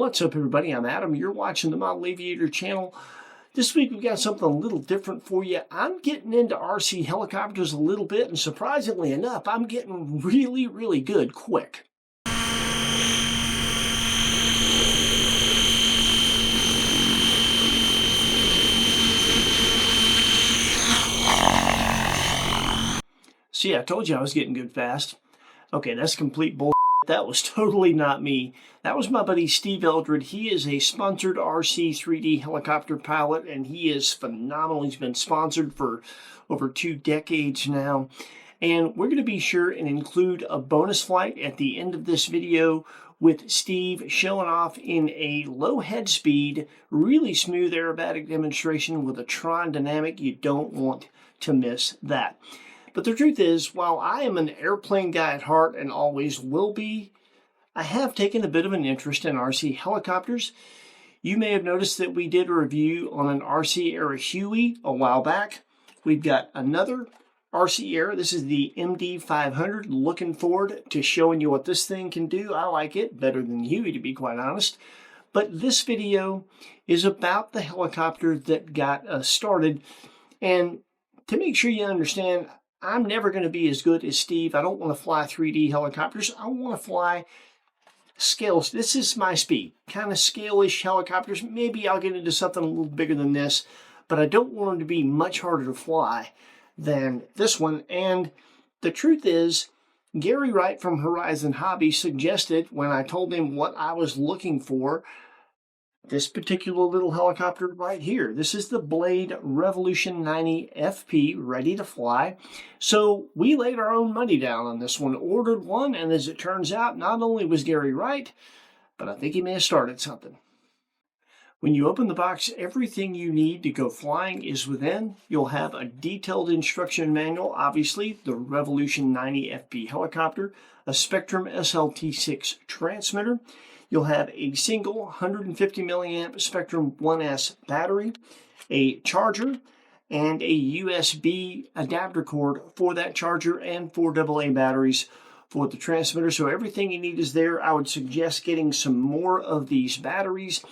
What's up, everybody? I'm Adam. You're watching the Model Aviator channel. This week we've got something a little different for you. I'm getting into RC helicopters a little bit, and surprisingly enough, I'm getting really good quick. See, I told you I was getting good fast. Okay, that's complete bull. That was totally not me. That was my buddy Steve Eldred. He is a sponsored RC 3D helicopter pilot, and he is phenomenal. He's been sponsored for over 2 decades now. And we're going to be sure and include a bonus flight at the end of this video with Steve showing off in a low head speed, really smooth aerobatic demonstration with a Tron dynamic. You don't want to miss that. But the truth is, while I am an airplane guy at heart and always will be, I have taken a bit of an interest in RC helicopters. You may have noticed that we did a review on an RC Era Huey a while back. We've got another RC Era. This is the MD500. Looking forward to showing you what this thing can do. I like it better than Huey, to be quite honest. But this video is about the helicopter that got us started. And to make sure you understand, I'm never going to be as good as Steve. I don't want to fly 3D helicopters. I want to fly scales. This is my speed, kind of scale-ish helicopters. Maybe I'll get into something a little bigger than this, but I don't want them to be much harder to fly than this one. And the truth is, Gary Wright from Horizon Hobby suggested, when I told him what I was looking for, this particular little helicopter right here. This is the Blade Revolution 90 FP, ready to fly. So we laid our own money down on this one, ordered one, and as it turns out, not only was Gary right, but I think he may have started something. When you open the box, everything you need to go flying is within. You'll have a detailed instruction manual, obviously, the Revolution 90 FP helicopter, a Spectrum SLT6 transmitter. You'll have a single 150 milliamp Spectrum 1S battery, a charger, and a USB adapter cord for that charger and 4 AA batteries for the transmitter. So everything you need is there. I would suggest getting some more of these batteries.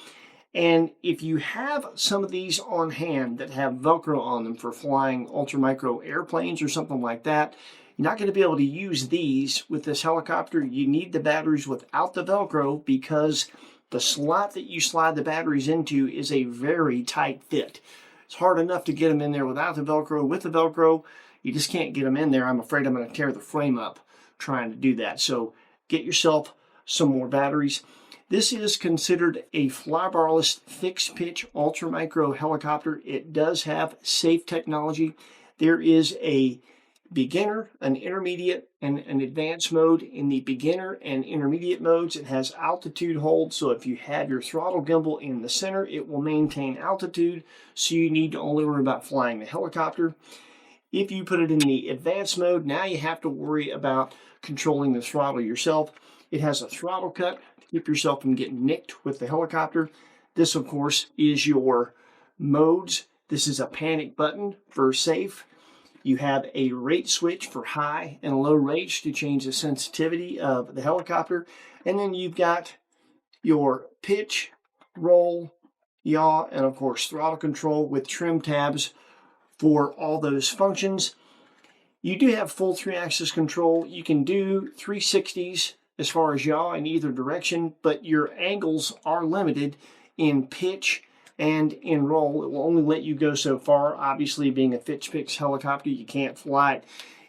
And if you have some of these on hand that have Velcro on them for flying ultra-micro airplanes or something like that, you're not going to be able to use these with this helicopter. You need the batteries without the Velcro because the slot that you slide the batteries into is a very tight fit. It's hard enough to get them in there without the Velcro. With the Velcro, you just can't get them in there. I'm afraid I'm going to tear the frame up trying to do that. So get yourself some more batteries. This is considered a flybarless fixed-pitch ultra-micro helicopter. It does have safe technology. There is a beginner, an intermediate, and an advanced mode. In the beginner and intermediate modes, it has altitude hold, so if you have your throttle gimbal in the center, it will maintain altitude, so you need to only worry about flying the helicopter. If you put it in the advanced mode, now you have to worry about controlling the throttle yourself. It has a throttle cut to keep yourself from getting nicked with the helicopter. This, of course, is your modes. This is a panic button for safe. You have a rate switch for high and low rates to change the sensitivity of the helicopter. And then you've got your pitch, roll, yaw, and of course throttle control with trim tabs for all those functions. You do have full 3-axis control. You can do 360s as far as yaw in either direction, but your angles are limited in pitch and in roll. It will only let you go so far. Obviously, being a fixed-pitch helicopter, you can't fly it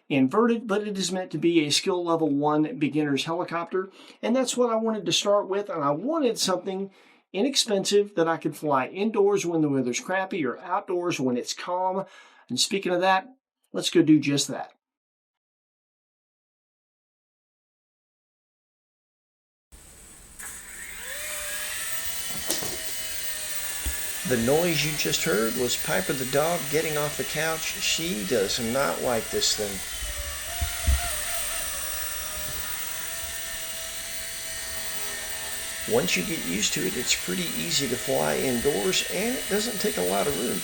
inverted, but it is meant to be a skill level 1 beginner's helicopter. And that's what I wanted to start with, and I wanted something inexpensive that I could fly indoors when the weather's crappy or outdoors when it's calm. And speaking of that, let's go do just that. The noise you just heard was Piper the dog getting off the couch. She does not like this thing. Once you get used to it, it's pretty easy to fly indoors, and it doesn't take a lot of room.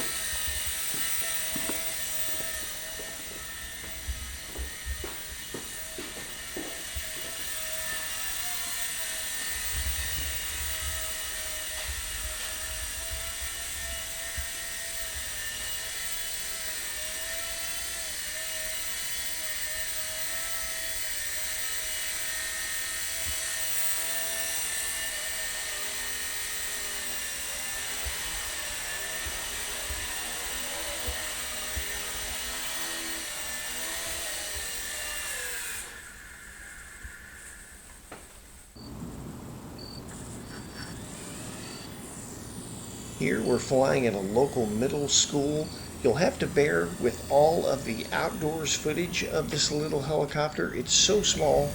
Here we're flying at a local middle school. You'll have to bear with all of the outdoors footage of this little helicopter. It's so small,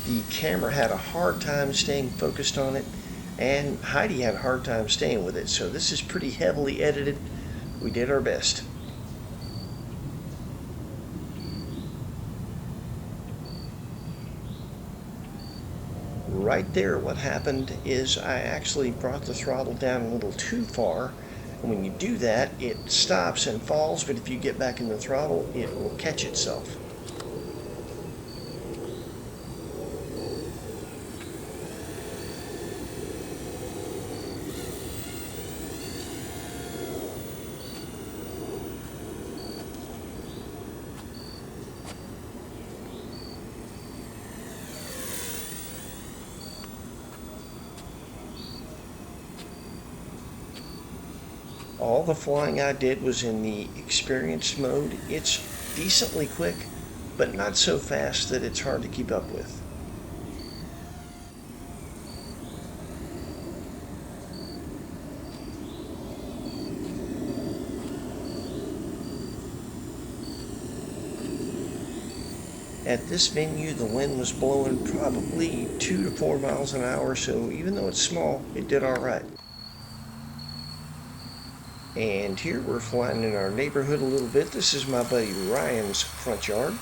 the camera had a hard time staying focused on it, and Heidi had a hard time staying with it. So this is pretty heavily edited. We did our best. Right there, what happened is I actually brought the throttle down a little too far. And when you do that, it stops and falls, but if you get back in the throttle, it will catch itself. All the flying I did was in the experienced mode. It's decently quick, but not so fast that it's hard to keep up with. At this venue, the wind was blowing probably 2 to 4 miles an hour, so even though it's small, it did all right. And here we're flying in our neighborhood a little bit. This is my buddy Ryan's front yard.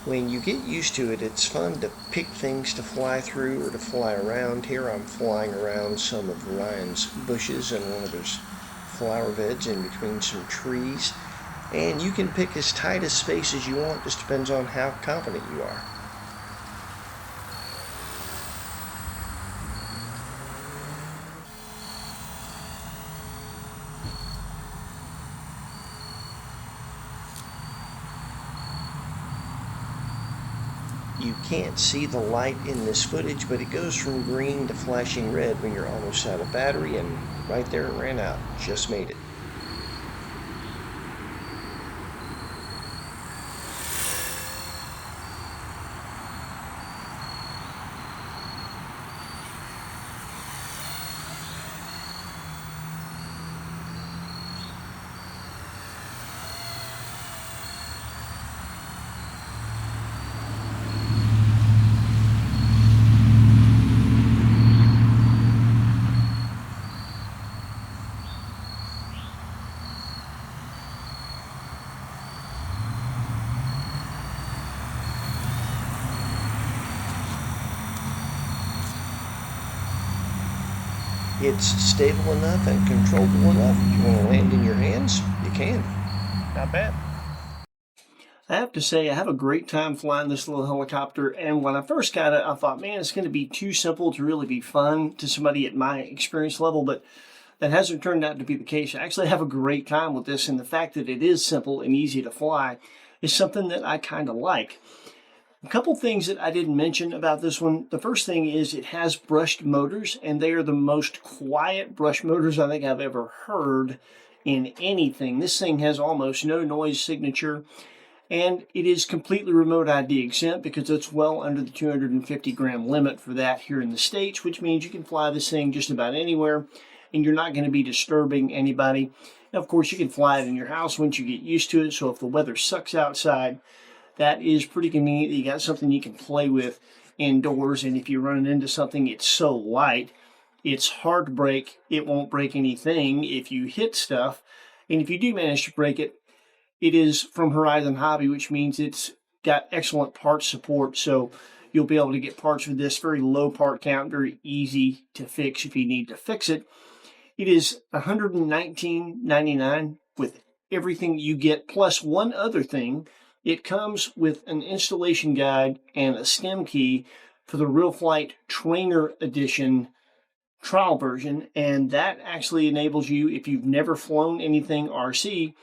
When you get used to it, it's fun to pick things to fly through or to fly around. Here I'm flying around some of Ryan's bushes and one of his flower beds in between some trees. And you can pick as tight a space as you want, just depends on how confident you are. You can't see the light in this footage, but it goes from green to flashing red when you're almost out of battery, and right there it ran out. Just made it. It's stable enough and controllable enough. If you want to land in your hands, you can. Not bad. I have to say, I have a great time flying this little helicopter. And when I first got it, I thought, man, it's going to be too simple to really be fun to somebody at my experience level. But that hasn't turned out to be the case. I actually have a great time with this. And the fact that it is simple and easy to fly is something that I kind of like. A couple things that I didn't mention about this one. The first thing is it has brushed motors, and they are the most quiet brush motors I think I've ever heard in anything. This thing has almost no noise signature. And it is completely remote ID exempt because it's well under the 250 gram limit for that here in the States, which means you can fly this thing just about anywhere and you're not going to be disturbing anybody. Now, of course, you can fly it in your house once you get used to it. So if the weather sucks outside, that is pretty convenient. You got something you can play with indoors. And if you're running into something, it's so light, it's hard to break. It won't break anything if you hit stuff. And if you do manage to break it, it is from Horizon Hobby, which means it's got excellent parts support. So you'll be able to get parts for this, very low part count, very easy to fix if you need to fix it. It is $119.99 with everything you get, plus one other thing. It comes with an installation guide and a STEM key for the Real Flight Trainer Edition trial version. And that actually enables you, if you've never flown anything RC,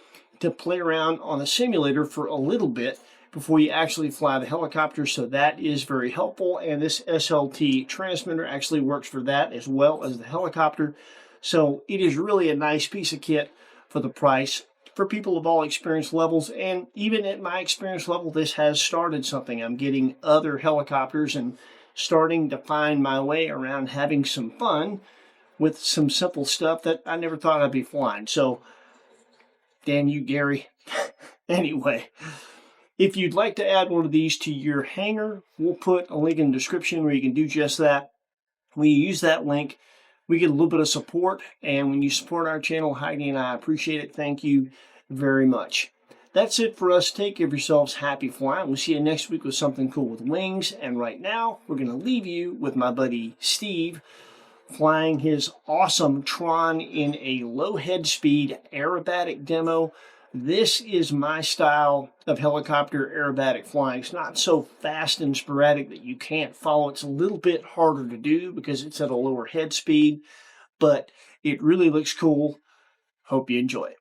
to play around on a simulator for a little bit before you actually fly the helicopter. So that is very helpful. And this SLT transmitter actually works for that as well as the helicopter. So it is really a nice piece of kit for the price for people of all experience levels. And even at my experience level, this has started something. I'm getting other helicopters and starting to find my way around having some fun with some simple stuff that I never thought I'd be flying. So damn you, Gary. Anyway, if you'd like to add one of these to your hangar, we'll put a link in the description where you can do just that. When you use that link, we get a little bit of support. And when you support our channel, Heidi and I appreciate it. Thank you very much. That's it for us. Take care of yourselves. Happy flying. We'll see you next week with something cool with wings. And right now, we're going to leave you with my buddy Steve, flying his awesome Tron in a low head speed aerobatic demo. This is my style of helicopter aerobatic flying. It's not so fast and sporadic that you can't follow. It's a little bit harder to do because it's at a lower head speed, but it really looks cool. Hope you enjoy it.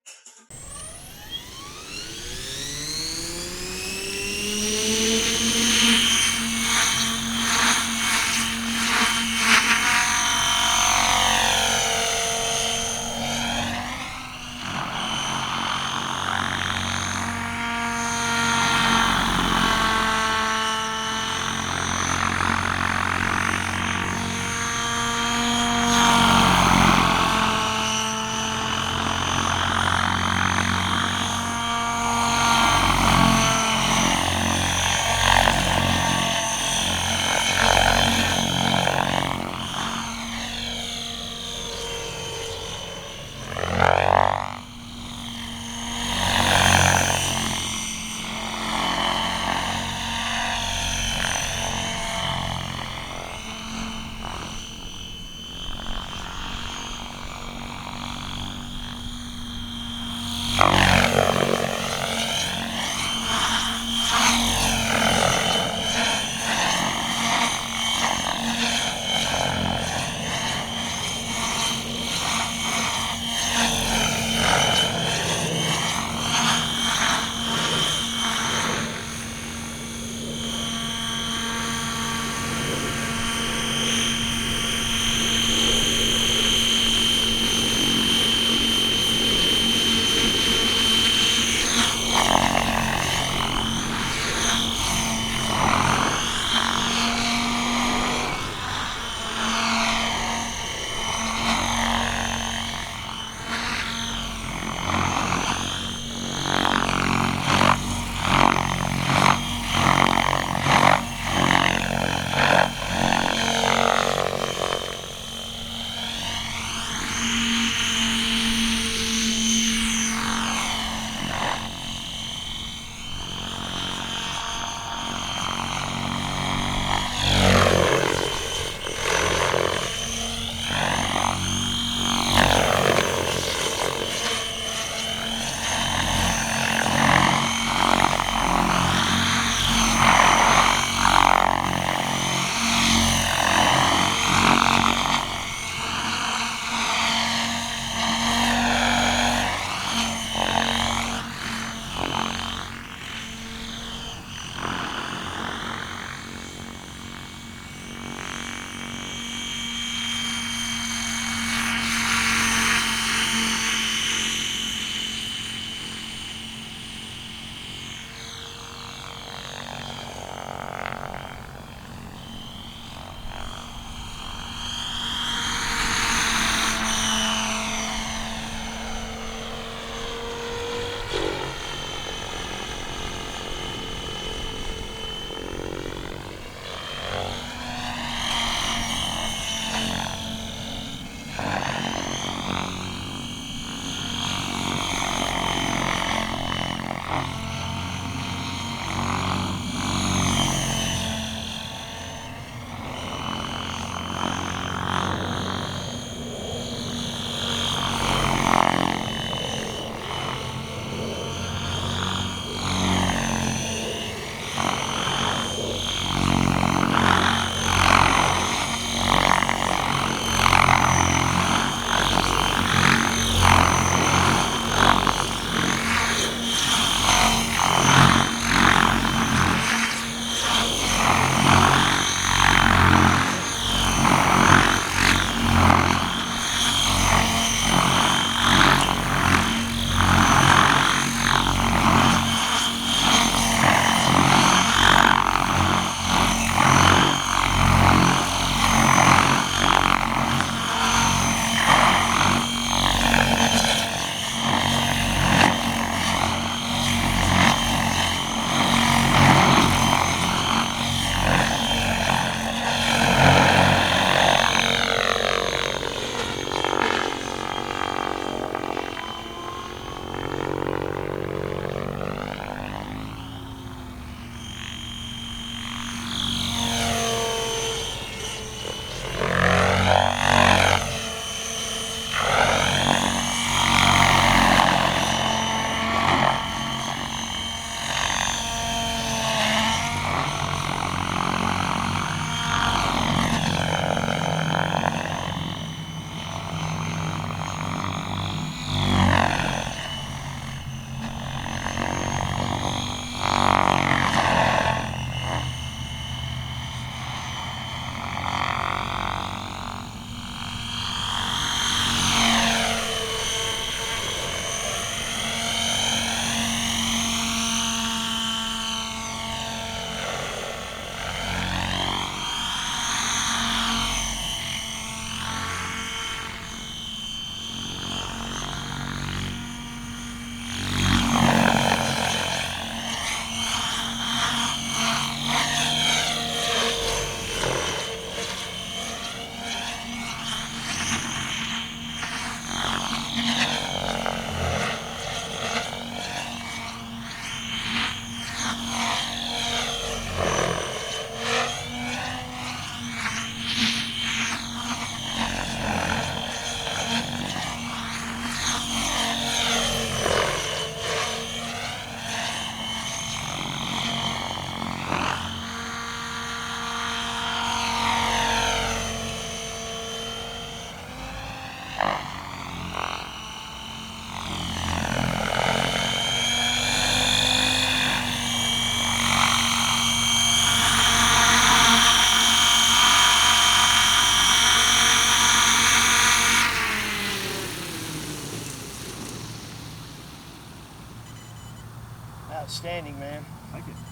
Outstanding, man. Like it.